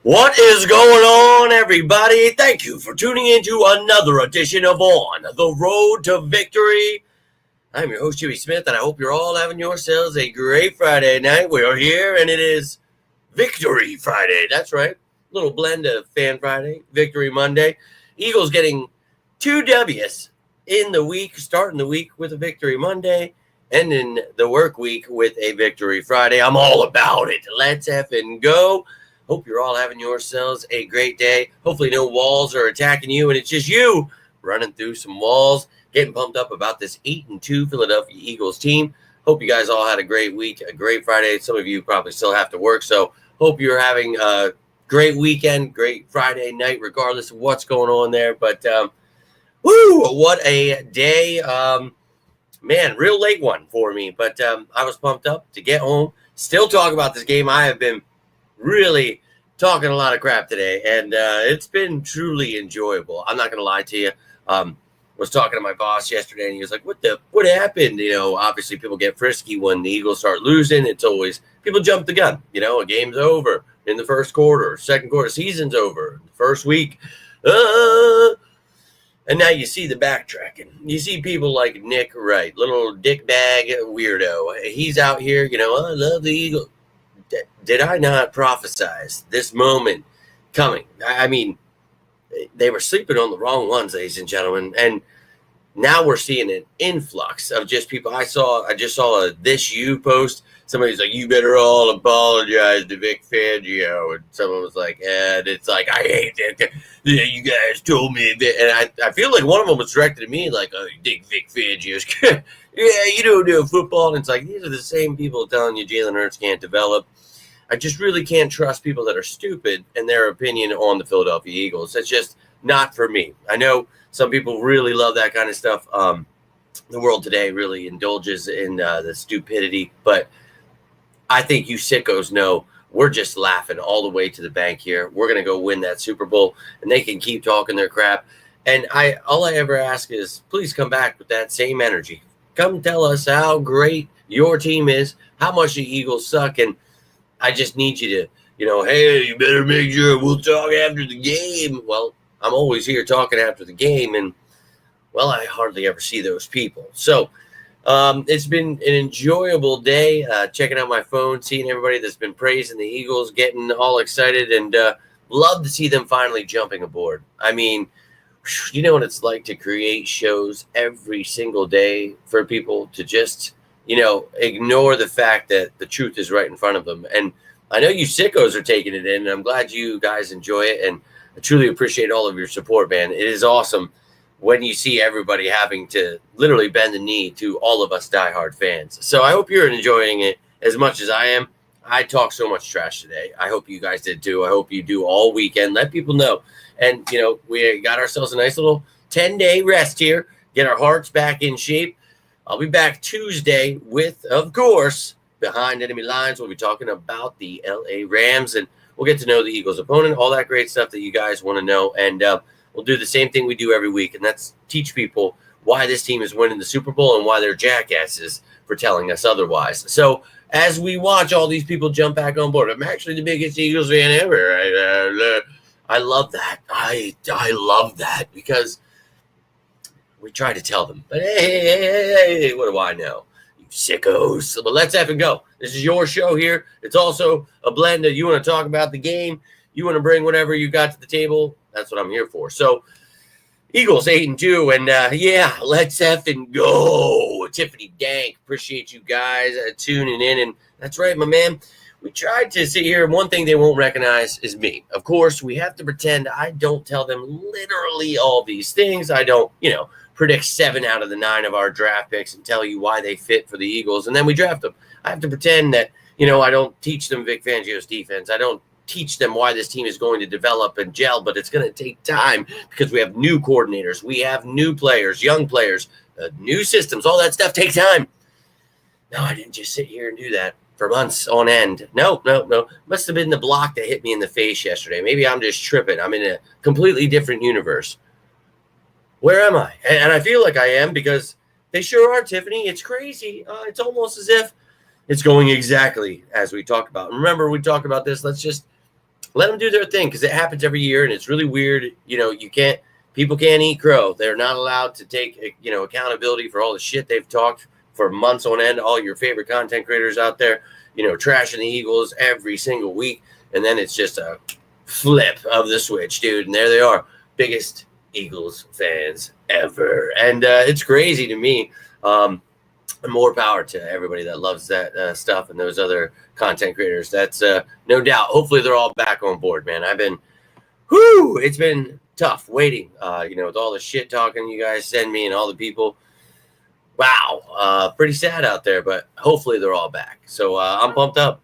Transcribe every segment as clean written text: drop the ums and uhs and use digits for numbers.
What is going on, everybody? Thank you for tuning in to another edition of On the Road to Victory. I'm your host, Jimmy Smith, and I hope you're all having yourselves a great Friday night. We are here, and it is Victory Friday. That's right. Little blend of Fan Friday, Victory Monday. Eagles getting 2 W's in the week, starting the week with a Victory Monday, ending the work week with a Victory Friday. I'm all about it. Let's effing go. Hope you're all having yourselves a great day. Hopefully no walls are attacking you, and it's just you running through some walls, getting pumped up about this 8-2 Philadelphia Eagles team. Hope you guys all had a great week, a great Friday. Some of you probably still have to work, so hope you're having a great weekend, great Friday night, regardless of what's going on there. But, what a day. Man, real late one for me, but I was pumped up to get home, still talk about this game. I have been really talking a lot of crap today, and it's been truly enjoyable. I'm not going to lie to you. Was talking to my boss yesterday, and he was like, what happened? You know, obviously people get frisky when the Eagles start losing. It's always, people jump the gun. You know, a game's over in the first quarter, second quarter, season's over, first week. And now you see the backtracking. You see people like Nick Wright, little dickbag weirdo. He's out here, you know, I love the Eagles. Did I not prophesize this moment coming? I mean, they were sleeping on the wrong ones, ladies and gentlemen. And now we're seeing an influx of just people. I just saw a This You post. Somebody's like, you better all apologize to Vic Fangio. And someone was like, and it's like, I hate that. Yeah, you guys told me that. And I feel like one of them was directed at me, like, oh, you think Vic Fangio's yeah, you don't know football. And it's like, these are the same people telling you Jalen Hurts can't develop. I just really can't trust people that are stupid in their opinion on the Philadelphia Eagles. That's just not for me. I know some people really love that kind of stuff. The world today really indulges in the stupidity, but I think you sickos know we're just laughing all the way to the bank here. We're going to go win that Super Bowl, and they can keep talking their crap. And all I ever ask is, please come back with that same energy. Come tell us how great your team is, how much the Eagles suck, and I just need you to, you know, hey, you better make sure we'll talk after the game. Well, I'm always here talking after the game, and, well, I hardly ever see those people. So it's been an enjoyable day, checking out my phone, seeing everybody that's been praising the Eagles, getting all excited, and love to see them finally jumping aboard. I mean, you know what it's like to create shows every single day for people to just, you know, ignore the fact that the truth is right in front of them. And I know you sickos are taking it in, and I'm glad you guys enjoy it. And I truly appreciate all of your support, man. It is awesome when you see everybody having to literally bend the knee to all of us diehard fans. So I hope you're enjoying it as much as I am. I talked so much trash today. I hope you guys did too. I hope you do all weekend. Let people know. And, you know, we got ourselves a nice little 10-day rest here, get our hearts back in shape. I'll be back Tuesday with, of course, Behind Enemy Lines. We'll be talking about the LA Rams, and we'll get to know the Eagles' opponent, all that great stuff that you guys want to know. And we'll do the same thing we do every week, and that's teach people why this team is winning the Super Bowl and why they're jackasses for telling us otherwise. So as we watch all these people jump back on board, I'm actually the biggest Eagles fan ever. I love that. I love that because we try to tell them, but hey, what do I know? You sickos. But let's effing go. This is your show here. It's also a blend of you want to talk about the game. You want to bring whatever you got to the table. That's what I'm here for. So Eagles 8-2, and yeah, let's effing go. Tiffany Dank, appreciate you guys tuning in. And that's right, my man. We tried to sit here, and one thing they won't recognize is me. Of course, we have to pretend I don't tell them literally all these things. I don't, you know, predict 7 out of the 9 of our draft picks and tell you why they fit for the Eagles, and then we draft them. I have to pretend that, you know, I don't teach them Vic Fangio's defense. I don't teach them why this team is going to develop and gel, but it's going to take time because we have new coordinators. We have new players, young players, new systems. All that stuff takes time. No, I didn't just sit here and do that for months on end. No. Must have been the block that hit me in the face yesterday. Maybe I'm just tripping. I'm in a completely different universe. Where am I? And I feel like I am because they sure are, Tiffany. It's crazy. It's almost as if it's going exactly as we talked about. And remember, we talked about this. Let's just let them do their thing, because it happens every year and it's really weird. People can't eat crow. They're not allowed to take accountability for all the shit they've talked for months on end. All your favorite content creators out there, trashing the Eagles every single week, and then it's just a flip of the switch, dude, and there they are, biggest Eagles fans ever. And it's crazy to me. More power to everybody that loves that stuff and those other content creators. That's no doubt. Hopefully they're all back on board, man. It's been tough waiting, with all the shit talking you guys send me and all the people. Wow. Pretty sad out there, but hopefully they're all back. So I'm pumped up.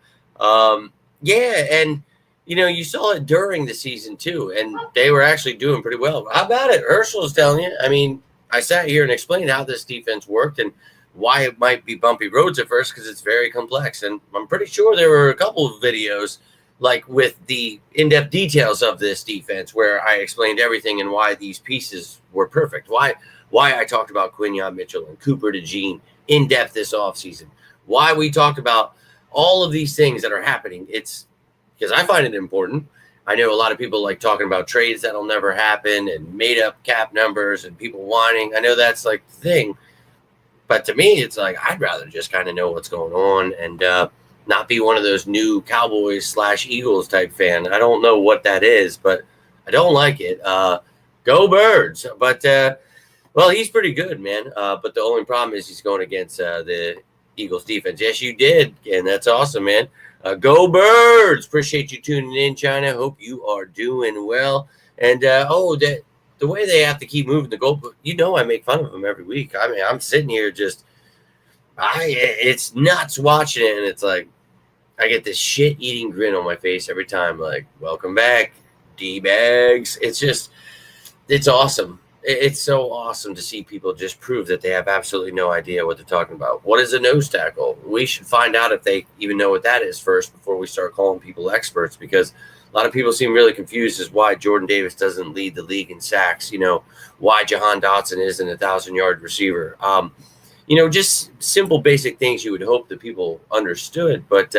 Yeah. And, you saw it during the season too, and they were actually doing pretty well. How about it? Ursul's telling you. I mean, I sat here and explained how this defense worked and why it might be bumpy roads at first, because it's very complex. And I'm pretty sure there were a couple of videos like with the in-depth details of this defense where I explained everything and why these pieces were perfect. Why I talked about Quinyon Mitchell and Cooper DeJean in depth this offseason. Why we talked about all of these things that are happening. It's because I find it important. I know a lot of people like talking about trades that'll never happen and made up cap numbers and people whining. I know that's like the thing. But to me, it's like I'd rather just kind of know what's going on and not be one of those new Cowboys/Eagles type fan. I don't know what that is, but I don't like it. Go Birds. But, well, he's pretty good, man. But the only problem is he's going against the Eagles defense. Yes, you did. And that's awesome, man. Go Birds. Appreciate you tuning in, China. Hope you are doing well. And, the way they have to keep moving the goal, I make fun of them every week. I mean, I'm sitting here it's nuts watching it, and it's like I get this shit-eating grin on my face every time, like, welcome back, D-bags. It's awesome. It's so awesome to see people just prove that they have absolutely no idea what they're talking about. What is a nose tackle? We should find out if they even know what that is first before we start calling people experts, because a lot of people seem really confused as why Jordan Davis doesn't lead the league in sacks, why Jahan Dotson isn't a 1,000-yard receiver. Just simple, basic things you would hope that people understood, but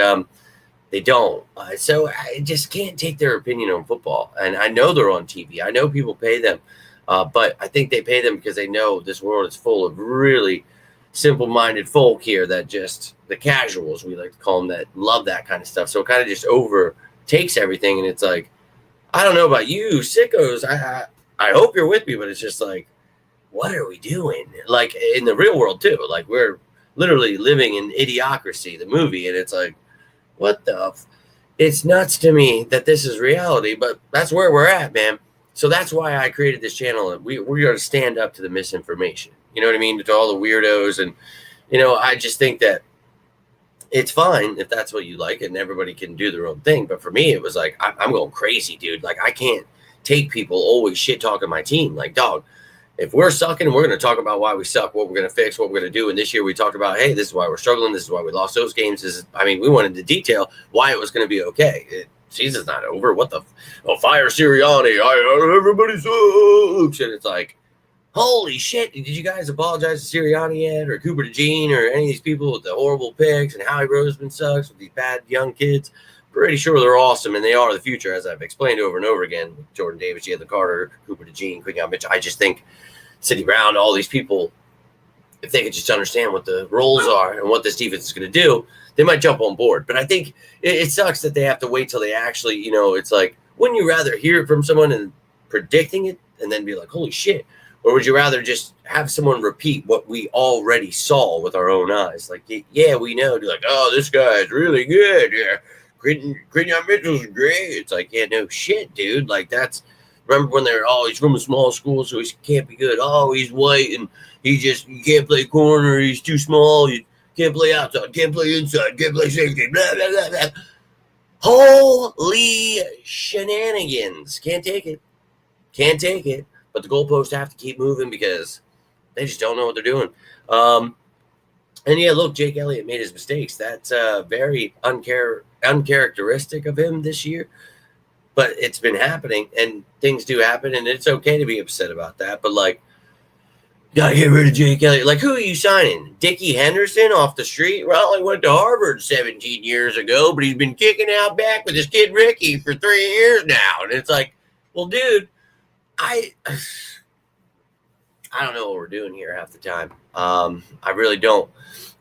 they don't. So I just can't take their opinion on football. And I know they're on TV. I know people pay them, but I think they pay them because they know this world is full of really simple-minded folk here that just, the casuals, we like to call them, that love that kind of stuff. So it kind of just takes everything, and it's like, I don't know about you sickos, I hope you're with me, but it's just like, what are we doing? Like in the real world too, like we're literally living in Idiocracy, the movie, and it's like, what the it's nuts to me that this is reality, but that's where we're at, man. So that's why I created this channel, and we're going to stand up to the misinformation, you know what I mean, to all the weirdos. And I just think that it's fine if that's what you like, and everybody can do their own thing. But for me, it was like, I'm going crazy, dude. Like, I can't take people always shit talking my team. Like, dog, if we're sucking, we're going to talk about why we suck, what we're going to fix, what we're going to do. And this year we talked about, hey, this is why we're struggling. This is why we lost those games. We wanted to detail why it was going to be okay. Season's not over. What the? Fire Sirianni. Everybody sucks. And it's like, holy shit, did you guys apologize to Sirianni yet, or Cooper DeJean, or any of these people with the horrible picks, and Howie Roseman sucks with these bad young kids? Pretty sure they're awesome, and they are the future, as I've explained over and over again. With Jordan Davis, Jalen Carter, Cooper DeJean, Quinyon Mitchell. I just think Sidney Brown, all these people, if they could just understand what the roles are and what this defense is going to do, they might jump on board. But I think it sucks that they have to wait till they actually, it's like, wouldn't you rather hear it from someone and predicting it and then be like, holy shit? Or would you rather just have someone repeat what we already saw with our own eyes? Like, yeah, we know. You're like, oh, this guy's really good. Yeah, Quinyon Mitchell's great. It's like, yeah, no shit, dude. Like, remember when they're, he's from a small school, so he can't be good. Oh, he's white, and you can't play corner. He's too small. You can't play outside. Can't play inside. Can't play safety. Blah, blah, blah, blah. Holy shenanigans. Can't take it. Can't take it. But the goalposts have to keep moving because they just don't know what they're doing. And yeah, look, Jake Elliott made his mistakes. That's very uncharacteristic of him this year. But it's been happening, and things do happen, and it's okay to be upset about that. But, like, Gotta get rid of Jake Elliott. Like, who are you signing? Dickie Henderson off the street? Well, he went to Harvard 17 years ago, but he's been kicking out back with his kid Ricky for 3 years now. And it's like, well, dude, I don't know what we're doing here half the time. I really don't.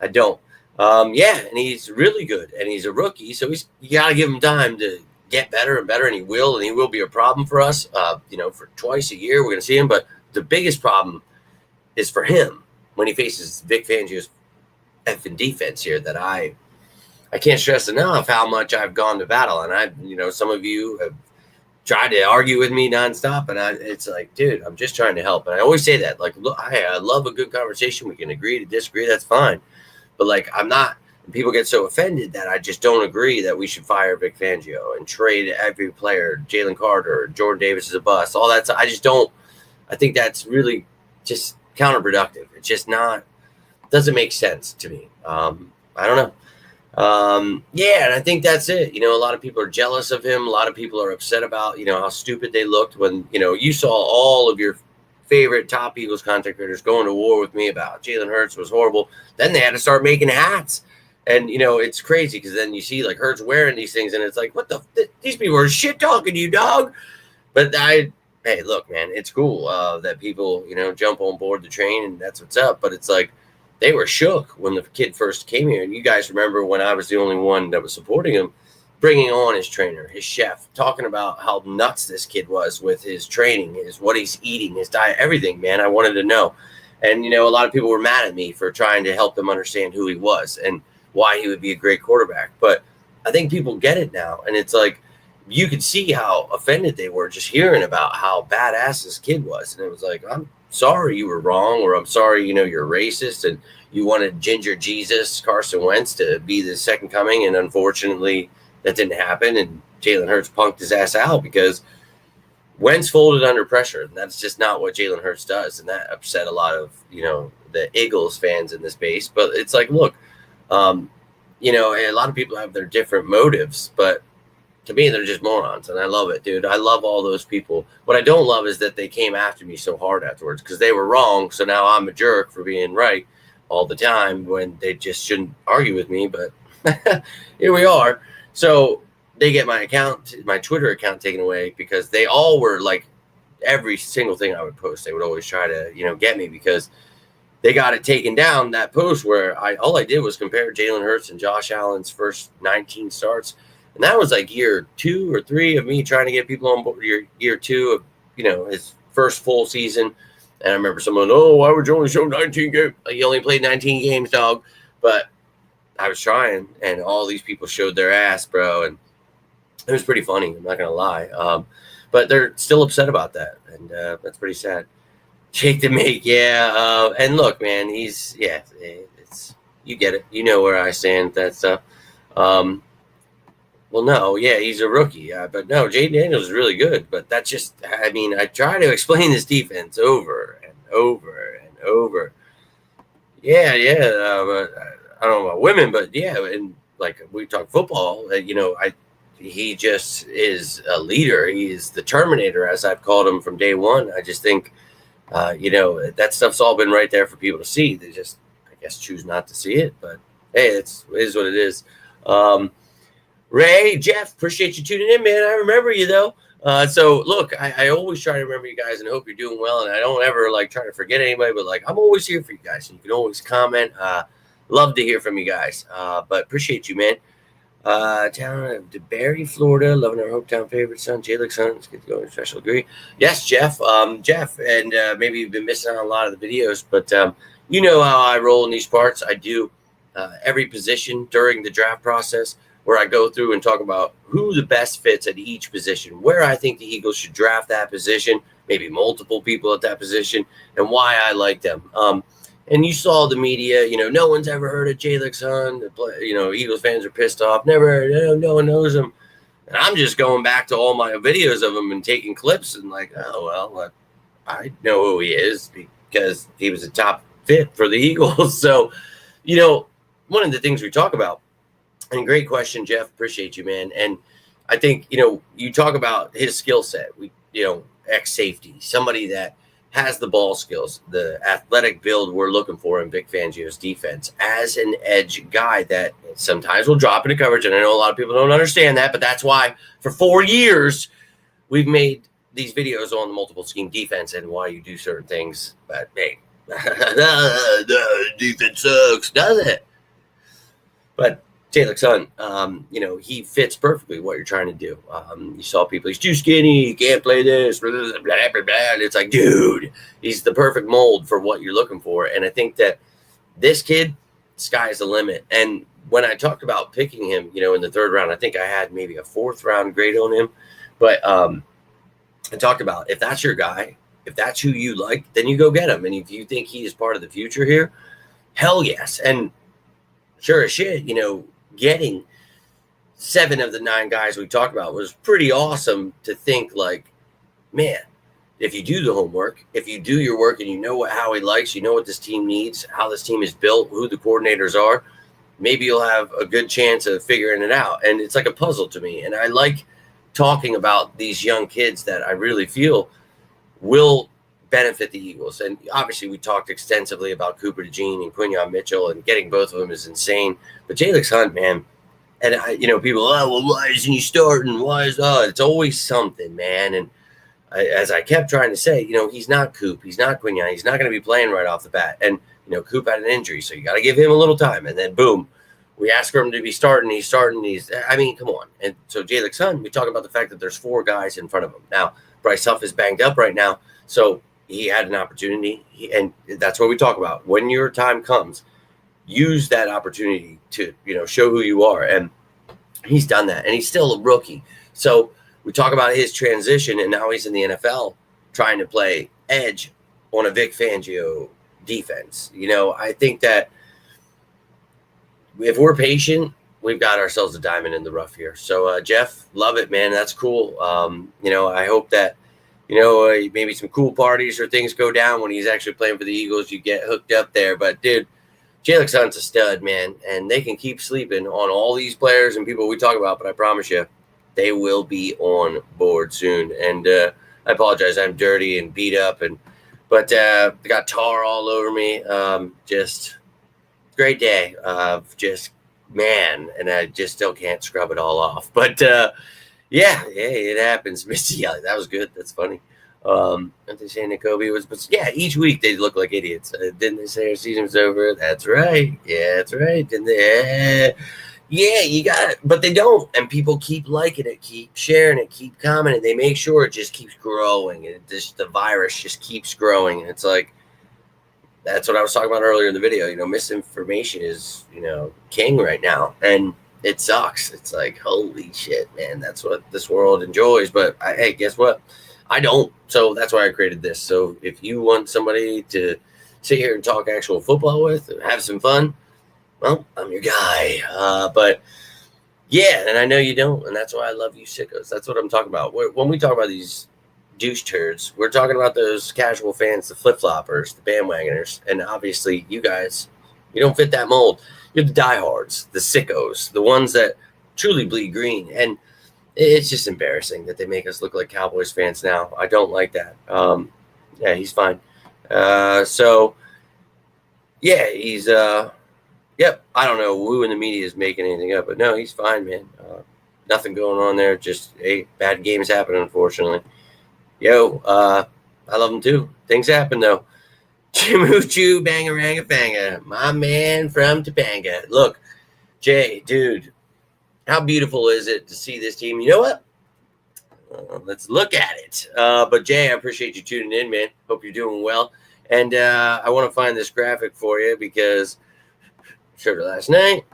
I don't. Yeah, and he's really good, and he's a rookie, so you got to give him time to get better and better, and he will be a problem for us. For twice a year we're going to see him, but the biggest problem is for him when he faces Vic Fangio's effing defense here. That I can't stress enough how much I've gone to battle, and some of you have tried to argue with me nonstop, and it's like, dude, I'm just trying to help. And I always say that, like, look, I love a good conversation. We can agree to disagree. That's fine. But like, I'm not, people get so offended that I just don't agree that we should fire Vic Fangio and trade every player, Jalen Carter, Jordan Davis is a bust, all that. I just don't, I think that's really just counterproductive. It's just not, doesn't make sense to me. I don't know. Yeah, and I think that's it. A lot of people are jealous of him. A lot of people are upset about, how stupid they looked when, you saw all of your favorite top Eagles content creators going to war with me about Jalen Hurts was horrible. Then they had to start making hats. And, it's crazy because then you see like Hurts wearing these things and it's like, what these people are shit talking to you, dog. But hey, look, man, it's cool that people, jump on board the train and that's what's up. But it's like, they were shook when the kid first came here. And you guys remember when I was the only one that was supporting him, bringing on his trainer, his chef, talking about how nuts this kid was with his training, what he's eating, his diet, everything, man. I wanted to know. And, a lot of people were mad at me for trying to help them understand who he was and why he would be a great quarterback. But I think people get it now. And it's like, you could see how offended they were just hearing about how badass this kid was. And it was like, I'm sorry you were wrong, or I'm sorry, you're racist and you wanted Ginger Jesus, Carson Wentz, to be the second coming. And unfortunately, that didn't happen, and Jalen Hurts punked his ass out because Wentz folded under pressure. And that's just not what Jalen Hurts does, and that upset a lot of the Eagles fans in this base. But it's like, look, a lot of people have their different motives, but to me, they're just morons, and I love it, dude. I love all those people. What I don't love is that they came after me so hard afterwards because they were wrong. So now I'm a jerk for being right all the time when they just shouldn't argue with me. But here we are. So they get my Twitter account taken away because they all were like, every single thing I would post, they would always try to, get me because they got it taken down. That post where all I did was compare Jalen Hurts and Josh Allen's first 19 starts. And that was like year 2 or 3 of me trying to get people on board. Year 2 of, his first full season. And I remember someone, why would you only show 19 games? You only played 19 games, dog. But I was trying, and all these people showed their ass, bro. And it was pretty funny. I'm not going to lie. But they're still upset about that. And that's pretty sad. Jake the Make, yeah. And look, man, it's, you get it. You know where I stand with that stuff. Well, no, yeah, he's a rookie. But no, Jaden Daniels is really good. But that's just, I try to explain this defense over and over and over. Yeah, but I don't know about women, but yeah, and like we talk football, he just is a leader. He is the Terminator, as I've called him from day one. I just think, that stuff's all been right there for people to see. They just, I guess, choose not to see it. But hey, it is what it is. Ray, Jeff, appreciate you tuning in, man. I remember you though. So look, I always try to remember you guys and hope you're doing well. And I don't ever like try to forget anybody, but like, I'm always here for you guys. And you can always comment. Love to hear from you guys. But appreciate you, man. Town of DeBerry, Florida, loving our hometown favorite son, Jalen's son. It's good to go in special degree. Yes, Jeff. Jeff, and maybe you've been missing on a lot of the videos, but you know how I roll in these parts. I do every position during the draft process, where I go through and talk about who the best fits at each position, where I think the Eagles should draft that position, maybe multiple people at that position, and why I like them. And you saw the media, no one's ever heard of Jalen's son. Eagles fans are pissed off. No one knows him. And I'm just going back to all my videos of him and taking clips and like, I know who he is because he was a top fit for the Eagles. So, one of the things we talk about, and great question, Jeff. Appreciate you, man. And I think, you talk about his skill set. Ex-safety, somebody that has the ball skills, the athletic build we're looking for in Vic Fangio's defense as an edge guy that sometimes will drop into coverage. And I know a lot of people don't understand that, but that's why for 4 years we've made these videos on the multiple scheme defense and why you do certain things. But hey, the defense sucks, does it? But Taylor's son, he fits perfectly what you're trying to do. You saw people, he's too skinny, he can't play this, blah, blah, blah, blah, blah. And it's like, dude, he's the perfect mold for what you're looking for. And I think that this kid, sky's the limit. And when I talked about picking him, in the 3rd round, I think I had maybe a 4th round grade on him. But I talked about, if that's your guy, if that's who you like, then you go get him. And if you think he is part of the future here, hell yes. And sure as shit, getting 7 of the 9 guys we talked about was pretty awesome to think like, man, if you do the homework, if you do your work and you know how he likes, you know what this team needs, how this team is built, who the coordinators are, maybe you'll have a good chance of figuring it out. And it's like a puzzle to me. And I like talking about these young kids that I really feel will benefit the Eagles. And obviously we talked extensively about Cooper DeJean and Quinyon Mitchell, and getting both of them is insane. But Jalen Hunt, man, and people, why isn't he starting? Why is it's always something, man. And as I kept trying to say, he's not Coop, he's not Quinyon, he's not going to be playing right off the bat. And Coop had an injury, so you got to give him a little time. And then boom, we ask for him to be starting. He's starting. Come on. And so Jalen Hunt, we talk about the fact that there's 4 guys in front of him now. Bryce Huff is banged up right now, so he had an opportunity, and that's what we talk about. When your time comes, use that opportunity to, show who you are. And he's done that, and he's still a rookie. So we talk about his transition, and now he's in the NFL trying to play edge on a Vic Fangio defense. I think that if we're patient, we've got ourselves a diamond in the rough here. So, Jeff, love it, man. That's cool. I hope that, maybe some cool parties or things go down when he's actually playing for the Eagles. You get hooked up there. But, dude, Jalen Hunt's a stud, man. And they can keep sleeping on all these players and people we talk about. But I promise you, they will be on board soon. And I apologize. I'm dirty and beat up. But I got tar all over me. Just great day. Man. And I just still can't scrub it all off. But, yeah, it happens. Misty Elliott, that was good. That's funny. Aren't they saying that Kobe was? But yeah, each week they look like idiots. Didn't they say our season was over? That's right. Yeah, that's right. Didn't they? Yeah, you got it. But they don't. And people keep liking it, keep sharing it, keep commenting. They make sure it just keeps growing. And the virus just keeps growing. And it's like, that's what I was talking about earlier in the video. Misinformation is, king right now. And it sucks. It's like, holy shit, man. That's what this world enjoys. But hey, guess what? I don't. So that's why I created this. So if you want somebody to sit here and talk actual football with, have some fun, well, I'm your guy. But yeah, and I know you don't. And that's why I love you sickos. That's what I'm talking about. When we talk about these douche turds, we're talking about those casual fans, the flip-floppers, the bandwagoners. And obviously you guys, you don't fit that mold. You're the diehards, the sickos, the ones that truly bleed green. And it's just embarrassing that they make us look like Cowboys fans now. I don't like that. Yeah, he's fine. So, yeah, he's, yep, I don't know who in the media is making anything up, but no, he's fine, man. Nothing going on there. Just, bad games happen, unfortunately. Yo, I love him too. Things happen, though. Chimuchu Bangaranga Fanga, my man from Topanga. Look, Jay, dude, how beautiful is it to see this team? You know what? Let's look at it. But Jay, I appreciate you tuning in, man. Hope you're doing well. And I want to find this graphic for you because I showed it last night.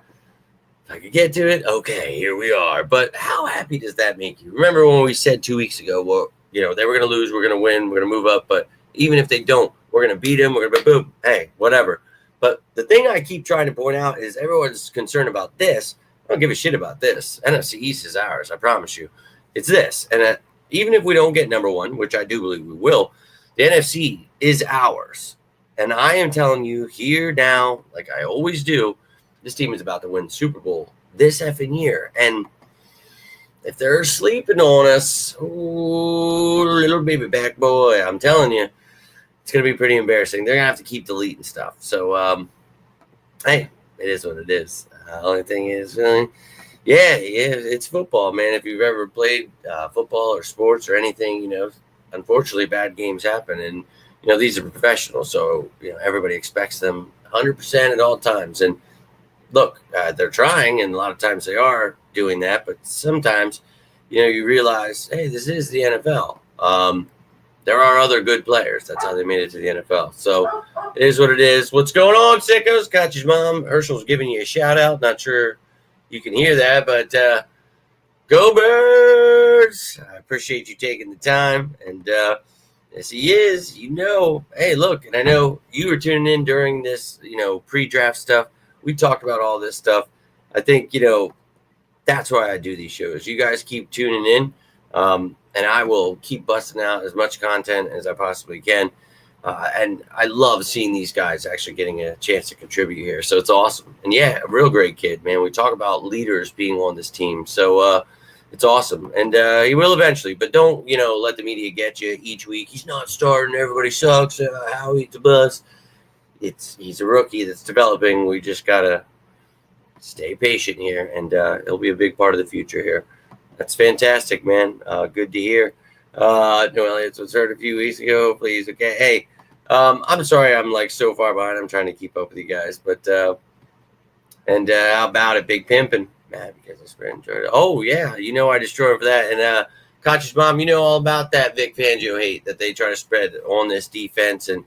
If I could get to it. Okay, here we are. But how happy does that make you? Remember when we said 2 weeks ago, well, they were going to lose, we're going to win, we're going to move up. But even if they don't, we're going to beat them. We're going to boom. Hey, whatever. But the thing I keep trying to point out is everyone's concerned about this. I don't give a shit about this. NFC East is ours. I promise you. It's this. And even if we don't get number 1, which I do believe we will, the NFC is ours. And I am telling you here now, like I always do, this team is about to win the Super Bowl this effing year. And if they're sleeping on us, oh, little baby back boy, I'm telling you, it's going to be pretty embarrassing. They're going to have to keep deleting stuff. So, hey, it is what it is. Only thing is, yeah, it's football, man. If you've ever played football or sports or anything, unfortunately, bad games happen. And, these are professionals. So, everybody expects them 100% at all times. And look, they're trying, and a lot of times they are doing that. But sometimes, you realize, hey, this is the NFL. There are other good players. That's how they made it to the NFL. So it is what it is. What's going on, sickos? Koch's mom, Herschel's giving you a shout out. Not sure you can hear that, but go Birds! I appreciate you taking the time. And yes, he is. Hey, look, and I know you were tuning in during this, pre-draft stuff. We talked about all this stuff. I think, that's why I do these shows. You guys keep tuning in. And I will keep busting out as much content as I possibly can. And I love seeing these guys actually getting a chance to contribute here. So it's awesome. And yeah, a real great kid, man. We talk about leaders being on this team. So it's awesome. And he will eventually. But don't, let the media get you each week. He's not starting. Everybody sucks. Howie's the bust. He's a rookie that's developing. We just got to stay patient here. And he'll be a big part of the future here. That's fantastic, man. Good to hear. No, Elliott was hurt a few weeks ago. Please, okay. Hey, I'm sorry I'm like so far behind. I'm trying to keep up with you guys, but how about it, Big Pimpin'? Mad because I spread enjoyed it. Oh yeah, I destroyed him for that. And Koch's mom, all about that Vic Fangio hate that they try to spread on this defense, and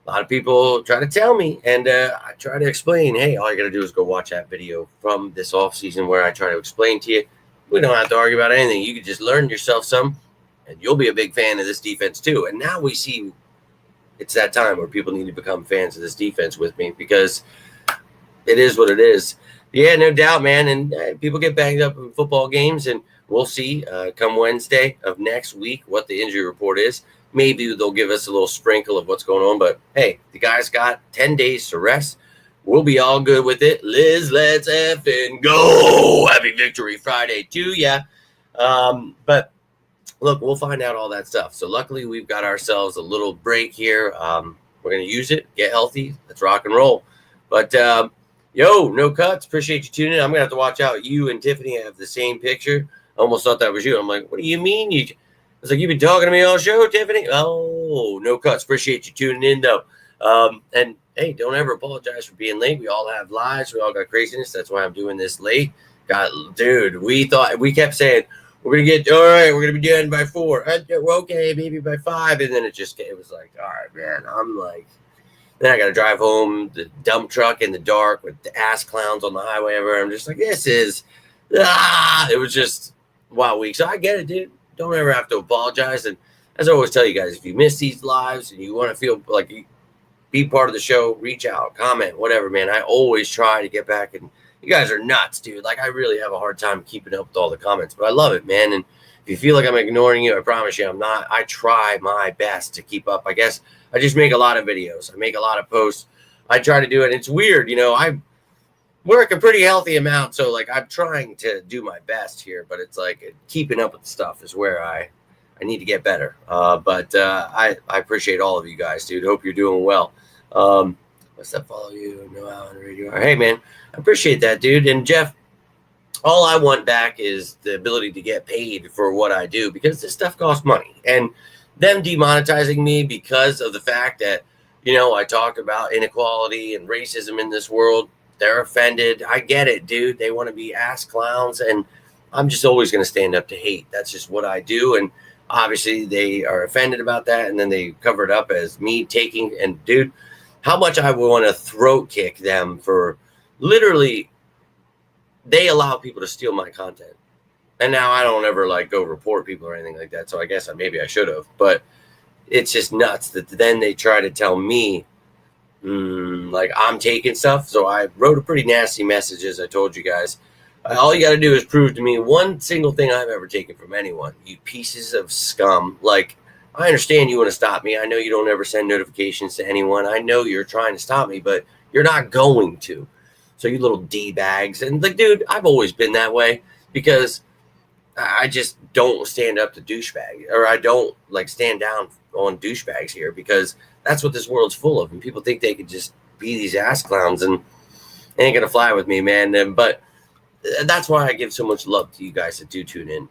a lot of people try to tell me, and I try to explain. Hey, all you got to do is go watch that video from this offseason where I try to explain to you. We don't have to argue about anything. You can just learn yourself some, and you'll be a big fan of this defense too. And now we see it's that time where people need to become fans of this defense with me, because it is what it is. Yeah, no doubt, man. And people get banged up in football games, and we'll see come Wednesday of next week what the injury report is. Maybe they'll give us a little sprinkle of what's going on. But, hey, the guys got 10 days to rest. We'll be all good with it. Liz, let's effing go. Happy Victory Friday to ya. But look, we'll find out all that stuff. So luckily, we've got ourselves a little break here. We're going to use it, get healthy. Let's rock and roll. But, no cuts. Appreciate you tuning in. I'm going to have to watch out. You and Tiffany have the same picture. I almost thought that was you. I'm like, what do you mean? It's like, you've been talking to me all show, Tiffany? Oh, no cuts. Appreciate you tuning in, though. And hey, don't ever apologize for being late. We all have lives. We all got craziness. That's why I'm doing this late. Dude, we kept saying, we're going to we're going to be done by 4. Okay, maybe by 5. And then it was like, all right, man. I'm like, then I got to drive home, the dump truck in the dark with the ass clowns on the highway everywhere. I'm just like, it was just a wild week. So I get it, dude. Don't ever have to apologize. And as I always tell you guys, if you miss these lives and you want to feel like you be part of the show, reach out, comment, whatever, man. I always try to get back, and you guys are nuts, dude. Like, I really have a hard time keeping up with all the comments, but I love it, man. And if you feel like I'm ignoring you, I promise you I'm not. I try my best to keep up. I guess I just make a lot of videos. I make a lot of posts. I try to do it. It's weird, I work a pretty healthy amount, so like I'm trying to do my best here, but it's like keeping up with the stuff is where I need to get better. But I appreciate all of you guys, dude. Hope you're doing well. What's that? Follow you? Know how on radio. Hey, man, I appreciate that, dude. And Jeff, all I want back is the ability to get paid for what I do, because this stuff costs money. And them demonetizing me because of the fact that, I talk about inequality and racism in this world, they're offended. I get it, dude. They want to be ass clowns, and I'm just always going to stand up to hate. That's just what I do. And obviously they are offended about that, and then they cover it up as me taking, and dude, how much I would want to throat kick them for literally, they allow people to steal my content. And now I don't ever like go report people or anything like that. So I guess maybe I should have, but it's just nuts that then they try to tell me like I'm taking stuff. So I wrote a pretty nasty message, as I told you guys. All you got to do is prove to me one single thing I've ever taken from anyone. You pieces of scum. Like, I understand you want to stop me. I know you don't ever send notifications to anyone. I know you're trying to stop me, but you're not going to. So you little D-bags. And like, dude, I've always been that way, because I just don't stand up to douchebag, or I don't like stand down on douchebags here, because that's what this world's full of. And people think they could just be these ass clowns, and it ain't going to fly with me, man. But that's why I give so much love to you guys that do tune in.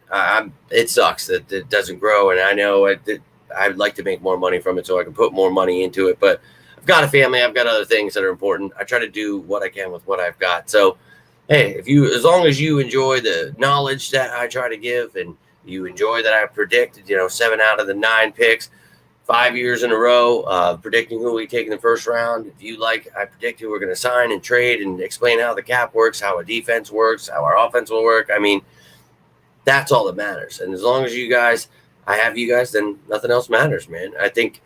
It sucks that it doesn't grow, and I know I'd like to make more money from it so I can put more money into it. But I've got a family. I've got other things that are important. I try to do what I can with what I've got. So, hey, as long as you enjoy the knowledge that I try to give, and you enjoy that I predicted, 7 out of the 9 picks, 5 years in a row, predicting who we take in the first round. If you like, I predict who we're going to sign and trade, and explain how the cap works, how a defense works, how our offense will work. I mean, that's all that matters. And as long as I have you guys, then nothing else matters, man. I think,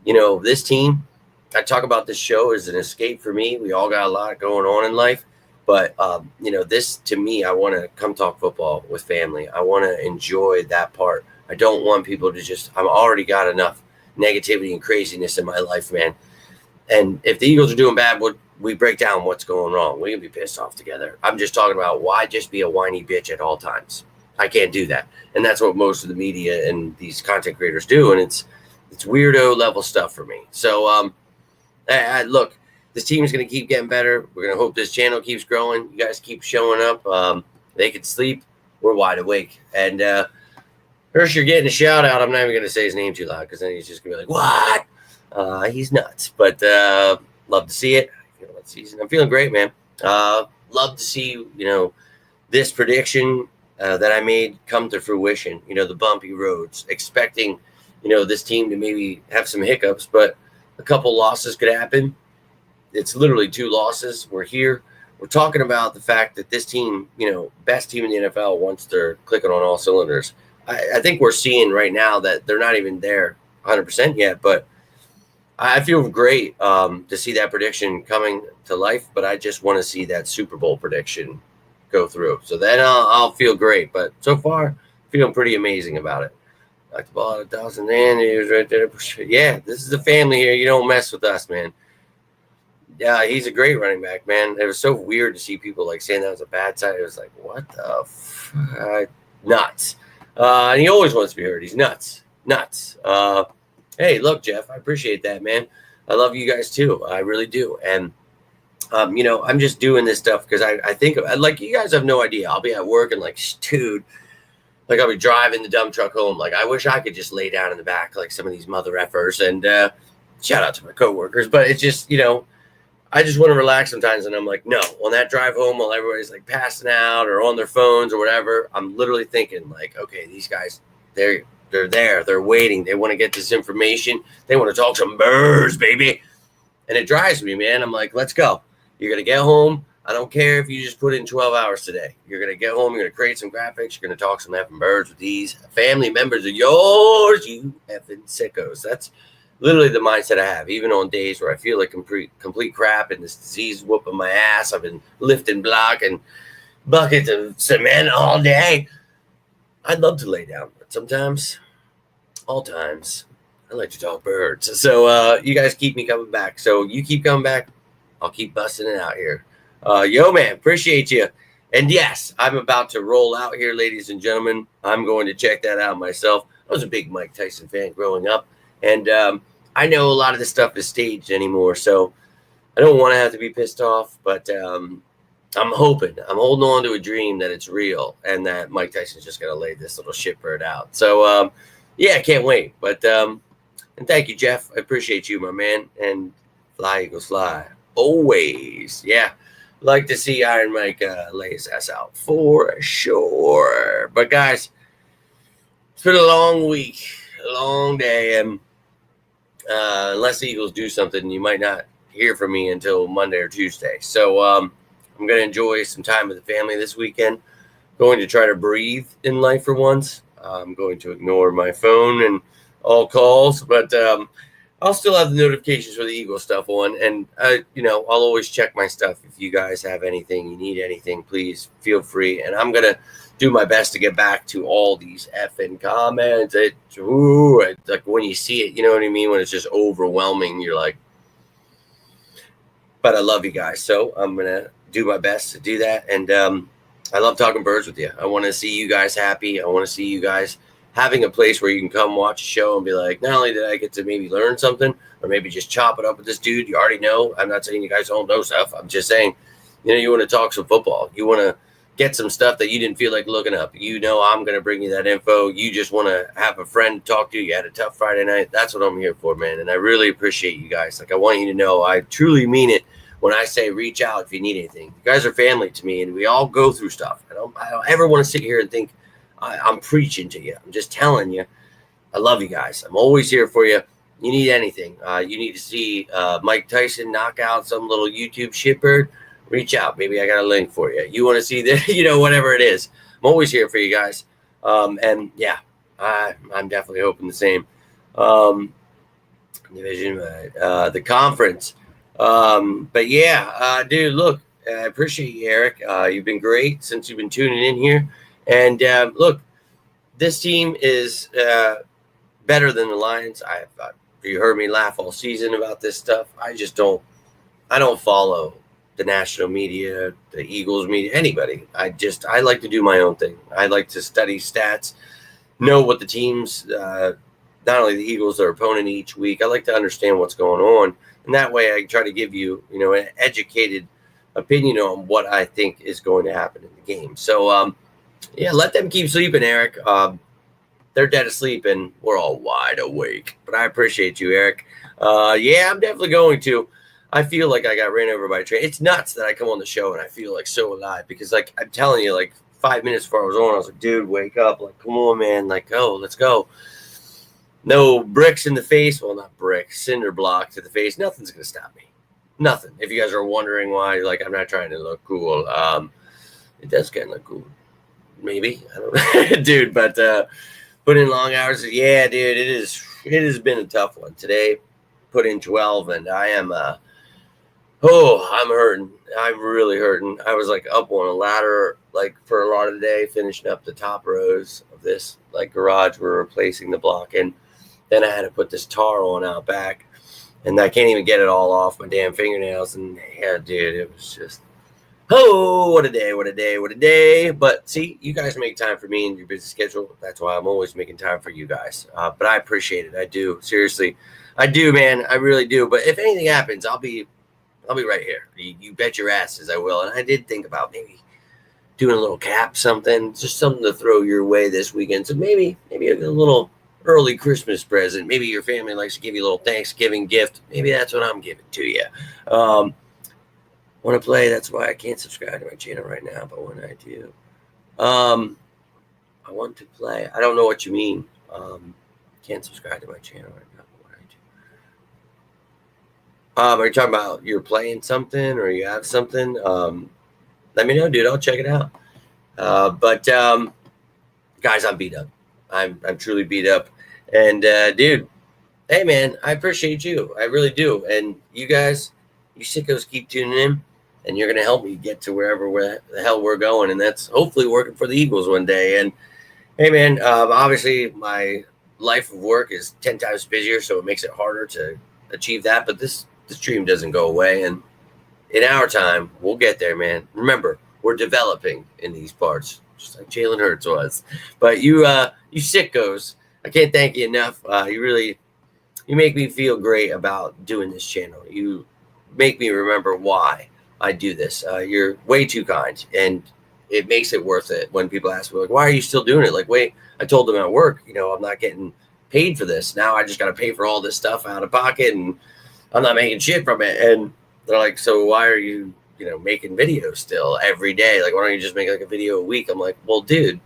this team, I talk about this show as an escape for me. We all got a lot going on in life. But, this, to me, I want to come talk football with family. I want to enjoy that part. I don't want people to I've already got enough negativity and craziness in my life, man. And if the Eagles are doing bad, we break down what's going wrong. We can be pissed off together. I'm just talking about why just be a whiny bitch at all times. I can't do that. And that's what most of the media and these content creators do. And it's weirdo level stuff for me. So, look, this team is going to keep getting better. We're going to hope this channel keeps growing. You guys keep showing up. They can sleep. We're wide awake. And Hirsch, you're getting a shout out. I'm not even going to say his name too loud, because then he's just going to be like, what? He's nuts. But love to see it. I'm feeling great, man. Love to see, this prediction that I made come to fruition. The bumpy roads. Expecting, this team to maybe have some hiccups, but a couple losses could happen. It's literally 2 losses. We're here. We're talking about the fact that this team, best team in the NFL, once they're clicking on all cylinders. I think we're seeing right now that they're not even there 100% yet, but I feel great to see that prediction coming to life, but I just want to see that Super Bowl prediction go through. So then I'll feel great, but so far, feeling pretty amazing about it. Like the ball at 1,000 and right there. Yeah, this is a family here. You don't mess with us, man. Yeah, he's a great running back, man. It was so weird to see people saying that was a bad sign. It was like, what the nuts. And he always wants to be heard. He's nuts. Hey, look, Jeff, I appreciate that, man. I love you guys too. I really do. And, I'm just doing this stuff because I think, you guys have no idea. I'll be at work and dude, I'll be driving the dump truck home. I wish I could just lay down in the back like some of these mother effers, and shout out to my coworkers. But it's just, I just want to relax sometimes, and I'm like, no. On that drive home, while everybody's passing out or on their phones or whatever, I'm literally thinking okay, these guys, they're there, they're waiting, they want to get this information, they want to talk some birds, baby, and it drives me, man. I'm like, let's go. You're gonna get home. I don't care if you just put in 12 hours today. You're gonna get home. You're gonna create some graphics. You're gonna talk some effing birds with these family members of yours. You effing sickos. That's literally the mindset I have, even on days where I feel like complete crap and this disease is whooping my ass. I've been lifting block and buckets of cement all day. I'd love to lay down, but sometimes, all times, I like to talk birds. So you guys keep me coming back. So you keep coming back. I'll keep busting it out here. Yo, man, appreciate you. And yes, I'm about to roll out here, ladies and gentlemen. I'm going to check that out myself. I was a big Mike Tyson fan growing up. And I know a lot of this stuff is staged anymore, so I don't want to have to be pissed off, but I'm holding on to a dream that it's real and that Mike Tyson's just going to lay this little shitbird out. So, yeah, I can't wait. But, and thank you, Jeff. I appreciate you, my man. And fly, Eagles, fly. Always. Yeah. Like to see Iron Mike lay his ass out for sure. But, guys, it's been a long week, a long day, and unless the Eagles do something, you might not hear from me until Monday or Tuesday. So I'm going to enjoy some time with the family this weekend. Going to try to breathe in life for once. I'm going to ignore my phone and all calls, but I'll still have the notifications for the Eagles stuff on. And, I'll always check my stuff. If you guys have anything, you need anything, please feel free. And I'm going to do my best to get back to all these effing comments. Like when you see it, you know what I mean? When it's just overwhelming, you're like, but I love you guys. So I'm going to do my best to do that. And I love talking birds with you. I want to see you guys happy. I want to see you guys having a place where you can come watch a show and be like, not only did I get to maybe learn something or maybe just chop it up with this dude you already know. I'm not saying you guys don't know stuff. I'm just saying, you want to talk some football. You want to get some stuff that you didn't feel like looking up. I'm going to bring you that info. You just want to have a friend to talk to. You had a tough Friday night. That's what I'm here for, man. And I really appreciate you guys. Like, I want you to know I truly mean it when I say reach out if you need anything. You guys are family to me, and we all go through stuff. I don't ever want to sit here and think I'm preaching to you. I'm just telling you, I love you guys. I'm always here for you. You need anything. You need to see Mike Tyson knock out some little YouTube shitbird, reach out. Maybe I got a link for you. You want to see that, whatever it is. I'm always here for you guys. And yeah, I'm definitely hoping the same. Division, the conference. But yeah, dude, look, I appreciate you, Eric. You've been great since you've been tuning in here. And look, this team is better than the Lions. You heard me laugh all season about this stuff. I don't follow the national media, the Eagles media, anybody. I like to do my own thing. I like to study stats, know what the teams, not only the Eagles, their opponent each week. I like to understand what's going on. And that way I try to give you, an educated opinion on what I think is going to happen in the game. So, yeah, let them keep sleeping, Eric. They're dead asleep, and we're all wide awake. But I appreciate you, Eric. Yeah, I'm definitely going to. I feel like I got ran over by a train. It's nuts that I come on the show and I feel like so alive because, like, I'm telling you, like 5 minutes before I was on, I was like, dude, wake up. Like, come on, man. Like, go, let's go. No bricks in the face. Well, not bricks, cinder block to the face. Nothing's going to stop me. Nothing. If you guys are wondering why, like, I'm not trying to look cool. It does kind of look cool. Maybe. I don't know. Dude, but put in long hours. Yeah, dude, it has been a tough one. Today, put in 12, and I am I'm hurting. I'm really hurting. I was like up on a ladder like for a lot of the day, finishing up the top rows of this like garage we're replacing the block in. Then I had to put this tar on out back, and I can't even get it all off my damn fingernails. And yeah, dude, it was just what a day, what a day, what a day. But see, you guys make time for me in your busy schedule. That's why I'm always making time for you guys. But I appreciate it. I do. Seriously. I do, man. I really do. But if anything happens, I'll be right here. You bet your asses I will. And I did think about maybe doing a little cap, something, just something to throw your way this weekend. So maybe a little early Christmas present. Maybe your family likes to give you a little Thanksgiving gift. Maybe that's what I'm giving to you. Want to play? That's why I can't subscribe to my channel right now. But when I do, I want to play. I don't know what you mean. Can't subscribe to my channel right now. But when I do, are you talking about you're playing something or you have something? Let me know, dude. I'll check it out. But guys, I'm beat up. I'm truly beat up. And dude, hey man, I appreciate you. I really do. And you guys, you sickos keep tuning in, and you're gonna help me get to wherever the hell we're going. And that's hopefully working for the Eagles one day. And hey man, obviously my life of work is 10 times busier, so it makes it harder to achieve that. But this dream doesn't go away. And in our time, we'll get there, man. Remember, we're developing in these parts, just like Jalen Hurts was. But you sickos, I can't thank you enough. You make me feel great about doing this channel. You make me remember why I do this. You're way too kind, and it makes it worth it when people ask me, like, why are you still doing it? Like, wait, I told them at work, I'm not getting paid for this. Now I just got to pay for all this stuff out of pocket, and I'm not making shit from it. And they're like, so why are you, making videos still every day? Like, why don't you just make like a video a week? I'm like, well, dude,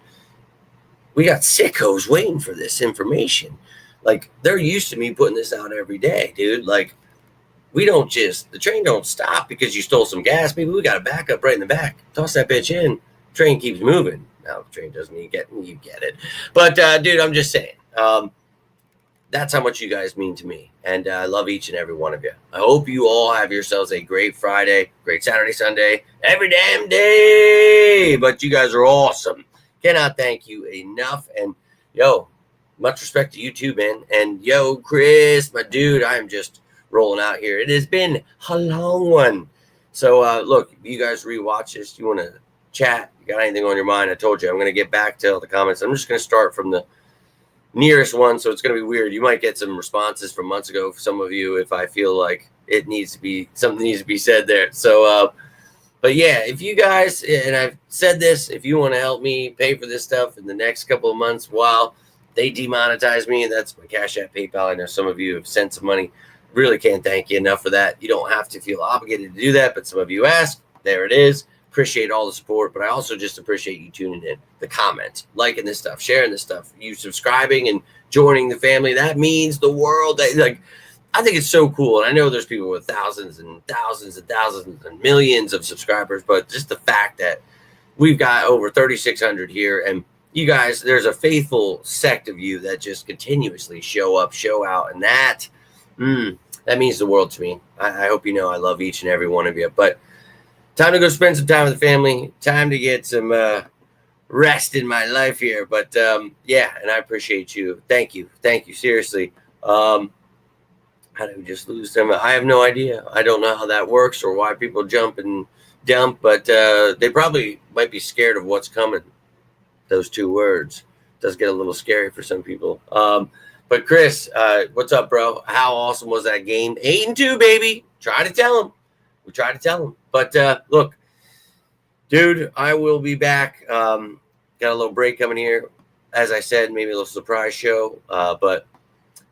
we got sickos waiting for this information. Like, they're used to me putting this out every day, dude. Like, the train don't stop because you stole some gas. Maybe we got a backup right in the back. Toss that bitch in. Train keeps moving. Now, the train doesn't you get it. But, dude, I'm just saying. That's how much you guys mean to me. And I love each and every one of you. I hope you all have yourselves a great Friday, great Saturday, Sunday, every damn day. But you guys are awesome. Cannot thank you enough. And, much respect to you too, man. And, Chris, my dude, I'm just rolling out here. It has been a long one. So, look, if you guys rewatch this, you want to chat, you got anything on your mind, I told you I'm going to get back to all the comments. I'm just going to start from the nearest one, so it's going to be weird. You might get some responses from months ago for some of you if I feel like it needs to be something needs to be said there. So, but yeah, if you guys, and I've said this, if you want to help me pay for this stuff in the next couple of months while they demonetize me, and that's my Cash App, PayPal. I know some of you have sent some money. Really can't thank you enough for that. You don't have to feel obligated to do that, but some of you ask. There it is. Appreciate all the support, but I also just appreciate you tuning in, the comments, liking this stuff, sharing this stuff, you subscribing and joining the family. That means the world. Like, I think it's so cool. And I know there's people with thousands and thousands and thousands and millions of subscribers, but just the fact that we've got over 3,600 here, and you guys, there's a faithful sect of you that just continuously show up, show out, and that means the world to me. I hope you know I love each and every one of you. But time to go spend some time with the family. Time to get some rest in my life here. But yeah, and I appreciate you. Thank you. Seriously. How did we just lose them? I have no idea. I don't know how that works or why people jump and dump, but they probably might be scared of what's coming. Those two words does get a little scary for some people. But Chris, what's up, bro? How awesome was that game? 8-2, baby. Try to tell him. We tried to tell him. But look, dude, I will be back. Got a little break coming here. As I said, maybe a little surprise show. But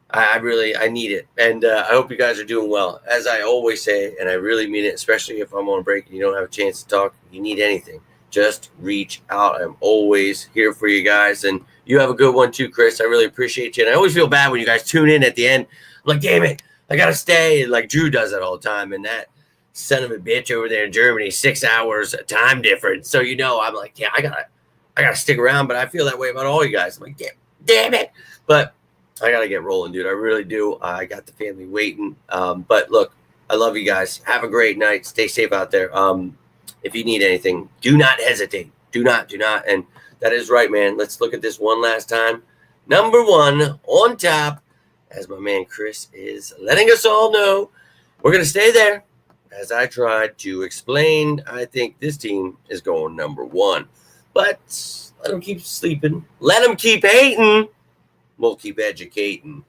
I need it. And I hope you guys are doing well. As I always say, and I really mean it, especially if I'm on break and you don't have a chance to talk, you need anything, just reach out. I'm always here for you guys. And you have a good one too, Chris. I really appreciate you. And I always feel bad when you guys tune in at the end. I'm like, damn it, I got to stay. And like Drew does that all the time. And that son of a bitch over there in Germany, 6 hours time difference. So, I'm like, yeah, I gotta stick around. But I feel that way about all you guys. I'm like, damn it. But I got to get rolling, dude. I really do. I got the family waiting. But look, I love you guys. Have a great night. Stay safe out there. If you need anything, do not hesitate. Do not. And that is right, man. Let's look at this one last time. Number one on top, as my man Chris is letting us all know, we're going to stay there. As I tried to explain, I think this team is going number one. But let them keep sleeping. Let them keep hating. We'll keep educating.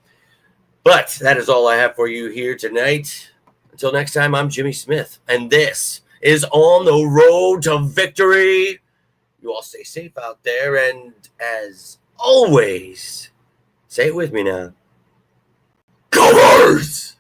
But that is all I have for you here tonight. Until next time, I'm Jimmy Smith, and this is On the Road to Victory. You all stay safe out there, and as always, say it with me now. Covers!